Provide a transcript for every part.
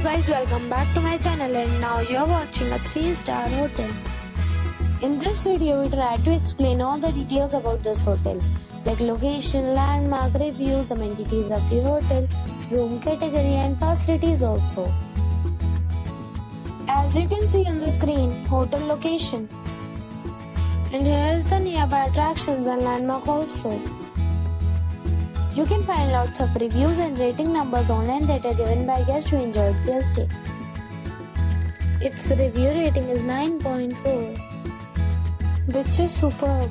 guys, welcome back to my channel, and now you're watching a 3-star hotel. In this video we try to explain all the details about this hotel, like location, landmark, reviews, amenities of the hotel, room category and facilities also. As you can see on the screen, hotel location. And here is the nearby attractions and landmark also. You can find lots of reviews and rating numbers online that are given by guests who enjoyed their stay. Its review rating is 9.4, which is superb.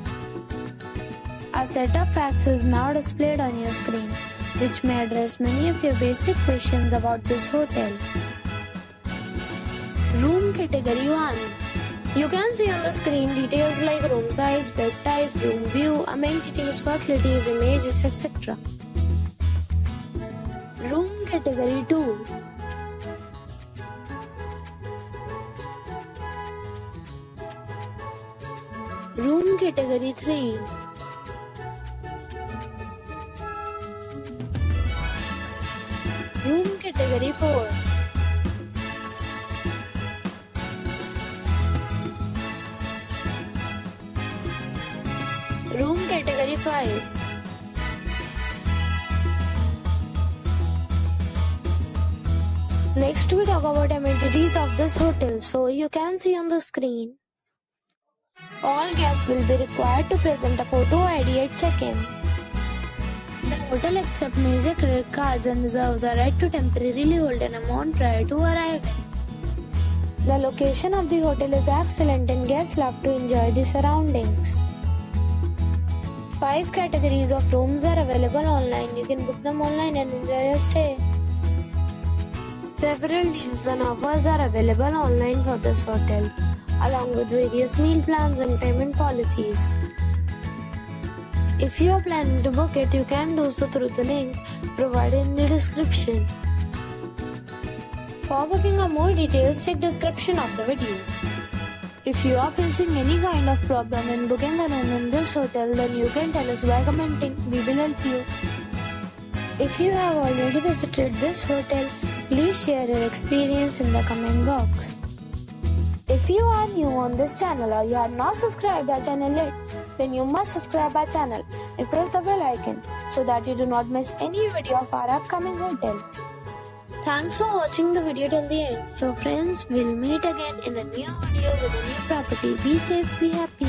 A set of facts is now displayed on your screen, which may address many of your basic questions about this hotel. Room category 1. You can see on the screen details like room size, bed type, room view, amenities, facilities, images, etc. Room category 2. Room category 3. Room category 4. Room category 5. Next we talk about amenities of this hotel. So you can see on the screen. All guests will be required to present a photo ID at check-in. The hotel accepts major credit cards and reserves the right to temporarily hold an amount prior to arrival. The location of the hotel is excellent and guests love to enjoy the surroundings. 5 categories of rooms are available online. You can book them online and enjoy your stay. Several deals and offers are available online for this hotel, along with various meal plans and payment policies. If you are planning to book it, you can do so through the link provided in the description. For booking or more details, check description of the video. If you are facing any kind of problem in booking a room in this hotel, then you can tell us by commenting. We will help you. If you have already visited this hotel, please share your experience in the comment box. If you are new on this channel or you have not subscribed our channel yet, then you must subscribe our channel and press the bell icon so that you do not miss any video of our upcoming hotel. Thanks for watching the video till the end. So friends, we'll meet again in a new video with a new property. Be safe, be happy.